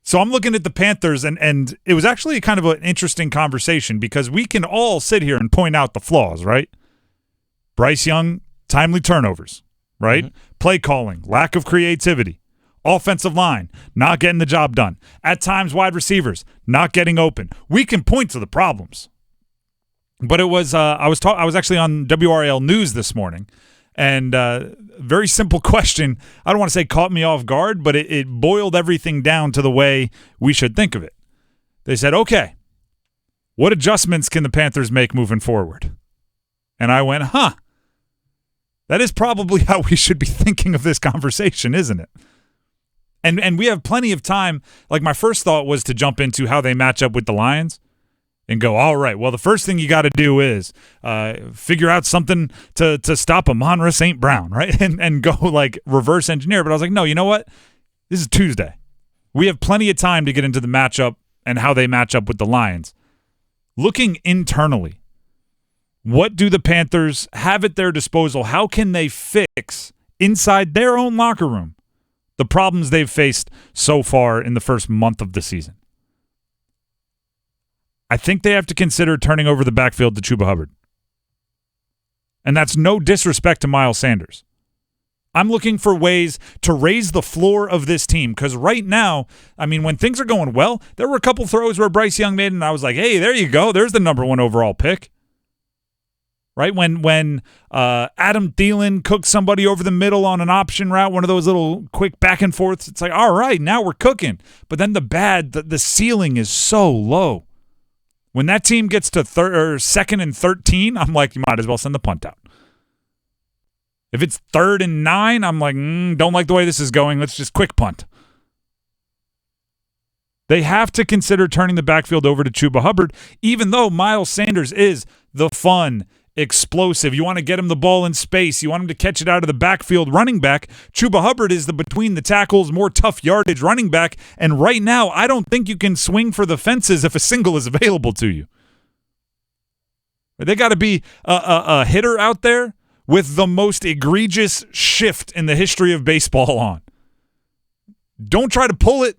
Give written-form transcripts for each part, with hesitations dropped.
So I'm looking at the Panthers, and it was actually kind of an interesting conversation because we can all sit here and point out the flaws, right? Bryce Young, timely turnovers, right? Mm-hmm. Play calling, lack of creativity. Offensive line, not getting the job done. At times, wide receivers, not getting open. We can point to the problems. But it was I was actually on WRAL News this morning, and very simple question. I don't want to say caught me off guard, but it boiled everything down to the way we should think of it. They said, okay, what adjustments can the Panthers make moving forward? And I went, that is probably how we should be thinking of this conversation, isn't it? And we have plenty of time. Like, my first thought was to jump into how they match up with the Lions and go, all right, well, the first thing you got to do is figure out something to stop Amon-Ra St. Brown, right? And go, like, reverse engineer. But I was like, no, you know what? This is Tuesday. We have plenty of time to get into the matchup and how they match up with the Lions. Looking internally, what do the Panthers have at their disposal? How can they fix inside their own locker room the problems they've faced so far in the first month of the season? I think they have to consider turning over the backfield to Chuba Hubbard. And that's no disrespect to Miles Sanders. I'm looking for ways to raise the floor of this team because right now, I mean, when things are going well, there were a couple throws where Bryce Young made, and I was like, hey, there you go. There's the number 1 overall pick. Right? When Adam Thielen cooked somebody over the middle on an option route, one of those little quick back and forths, it's like, all right, now we're cooking. But then the ceiling is so low. When that team gets to 2nd and 13, I'm like, you might as well send the punt out. If it's 3rd and 9, I'm like, don't like the way this is going. Let's just quick punt. They have to consider turning the backfield over to Chuba Hubbard, even though Miles Sanders is the fun, explosive. You want to get him the ball in space. You want him to catch it out of the backfield running back. Chuba Hubbard is the between the tackles, more tough yardage running back. And right now, I don't think you can swing for the fences if a single is available to you. They got to be a hitter out there with the most egregious shift in the history of baseball on. Don't try to pull it.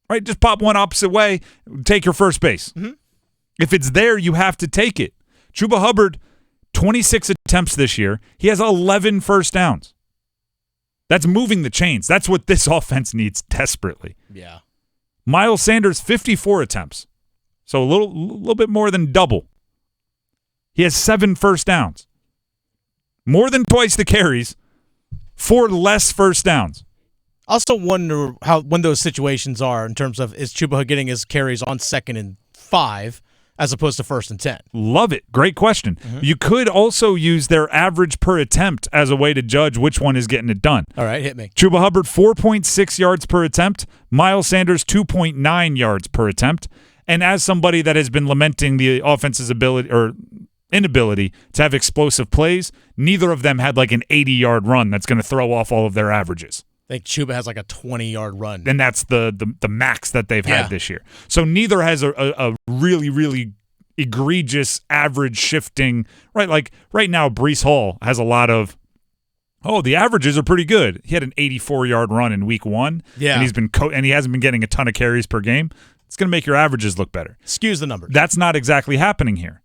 Right? Just pop one opposite way. Take your first base. Mm-hmm. If it's there, you have to take it. Chuba Hubbard, 26 attempts this year. He has 11 first downs. That's moving the chains. That's what this offense needs desperately. Yeah. Miles Sanders, 54 attempts. So a little bit more than double. He has 7 first downs. More than twice the carries, 4 less first downs. I also wonder when those situations are in terms of is Chuba getting his carries on 2nd and 5 as opposed to 1st and 10? Love it. Great question. Mm-hmm. You could also use their average per attempt as a way to judge which one is getting it done. All right, hit me. Chuba Hubbard, 4.6 yards per attempt. Miles Sanders, 2.9 yards per attempt. And as somebody that has been lamenting the offense's ability or inability to have explosive plays, neither of them had like an 80-yard run that's going to throw off all of their averages. I think Chuba has like a 20-yard run. And that's the max that they've had this year. So neither has a really, really egregious average shifting. Right, like right now, Breece Hall has a lot of, the averages are pretty good. He had an 84-yard run in week 1. Yeah. And he's been and he hasn't been getting a ton of carries per game. It's going to make your averages look better. Skews the numbers. That's not exactly happening here.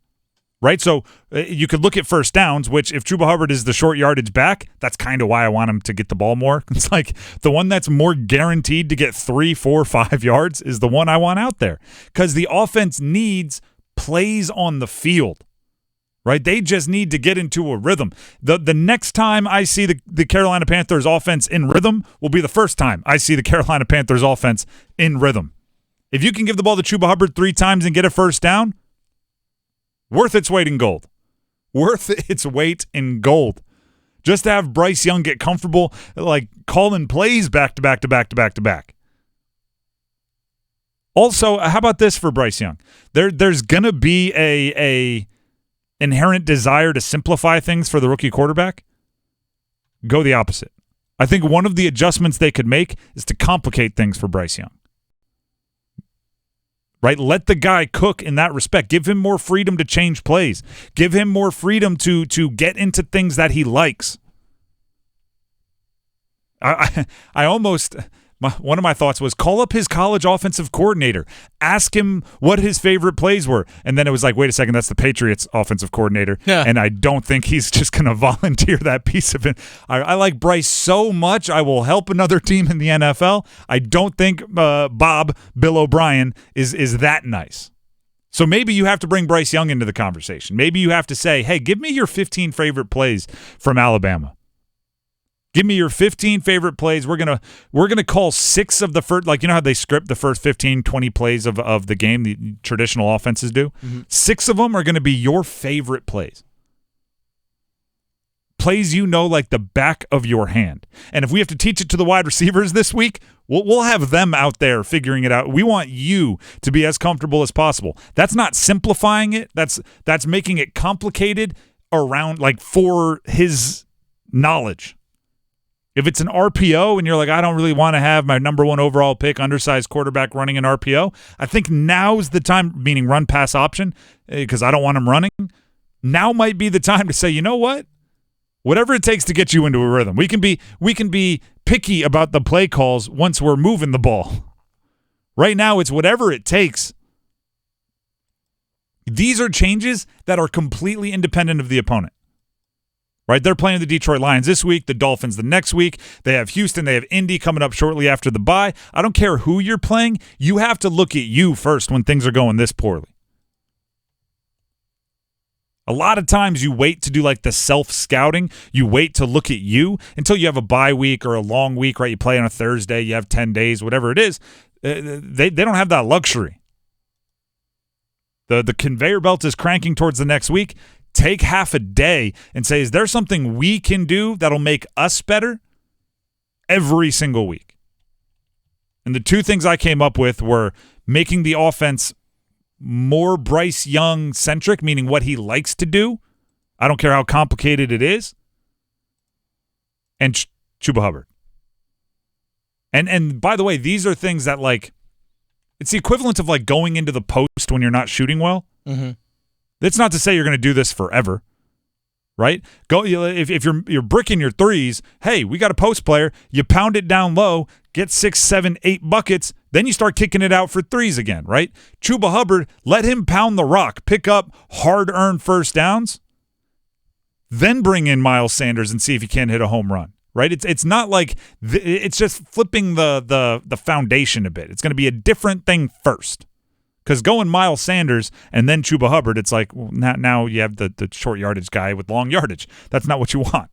Right, so you could look at first downs, which if Chuba Hubbard is the short yardage back, that's kind of why I want him to get the ball more. It's like the one that's more guaranteed to get 3, 4, 5 yards is the one I want out there because the offense needs plays on the field, right? They just need to get into a rhythm. The next time I see the Carolina Panthers offense in rhythm will be the first time I see the Carolina Panthers offense in rhythm. If you can give the ball to Chuba Hubbard 3 times and get a first down, worth its weight in gold. Worth its weight in gold. Just to have Bryce Young get comfortable, like calling plays back to back to back to back to back. Also, how about this for Bryce Young? There's going to be a inherent desire to simplify things for the rookie quarterback. Go the opposite. I think one of the adjustments they could make is to complicate things for Bryce Young. Right? Let the guy cook in that respect. Give him more freedom to change plays. Give him more freedom to get into things that he likes. I almost, One of my thoughts was call up his college offensive coordinator. Ask him what his favorite plays were. And then it was like, wait a second, that's the Patriots offensive coordinator. Yeah. And I don't think he's just going to volunteer that piece of it. I like Bryce so much, I will help another team in the NFL. I don't think Bill O'Brien is that nice. So maybe you have to bring Bryce Young into the conversation. Maybe you have to say, hey, give me your 15 favorite plays from Alabama. Give me your 15 favorite plays. We're gonna call 6 of the first, like, you know how they script the first 15, 20 plays of the game, the traditional offenses do? Mm-hmm. 6 of them are going to be your favorite plays. Plays you know like the back of your hand. And if we have to teach it to the wide receivers this week, we'll have them out there figuring it out. We want you to be as comfortable as possible. That's not simplifying it. That's making it complicated around, like, for his knowledge. If it's an RPO and you're like, I don't really want to have my number 1 overall pick, undersized quarterback running an RPO, I think now's the time, meaning run pass option, because I don't want him running. Now might be the time to say, you know what? Whatever it takes to get you into a rhythm. We can be picky about the play calls once we're moving the ball. Right now, it's whatever it takes. These are changes that are completely independent of the opponent. Right, they're playing the Detroit Lions this week, the Dolphins the next week. They have Houston, they have Indy coming up shortly after the bye. I don't care who you're playing. You have to look at you first when things are going this poorly. A lot of times you wait to do like the self-scouting. You wait to look at you until you have a bye week or a long week, right? You play on a Thursday, you have 10 days, whatever it is. They don't have that luxury. The conveyor belt is cranking towards the next week. Take half a day and say, is there something we can do that'll make us better every single week? And the 2 things I came up with were making the offense more Bryce Young centric, meaning what he likes to do. I don't care how complicated it is. And Chuba Hubbard. And by the way, these are things that, like, it's the equivalent of like going into the post when you're not shooting well. Mm-hmm. It's not to say you're going to do this forever, right? Go if you're bricking your threes. Hey, we got a post player. You pound it down low, get 6, 7, 8 buckets. Then you start kicking it out for threes again, right? Chuba Hubbard, let him pound the rock, pick up hard-earned first downs. Then bring in Miles Sanders and see if he can hit a home run, right? It's not like it's just flipping the foundation a bit. It's going to be a different thing first. Because going Miles Sanders and then Chuba Hubbard, it's like, well, now you have the short yardage guy with long yardage. That's not what you want.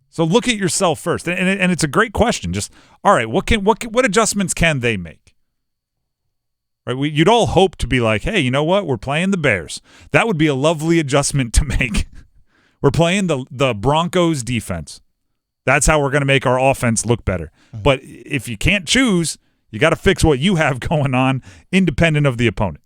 So look at yourself first, and it's a great question. Just, all right, what adjustments can they make? Right? You'd all hope to be like, hey, you know what? We're playing the Bears. That would be a lovely adjustment to make. We're playing the Broncos defense. That's how we're going to make our offense look better. But if you can't choose, you got to fix what you have going on independent of the opponent.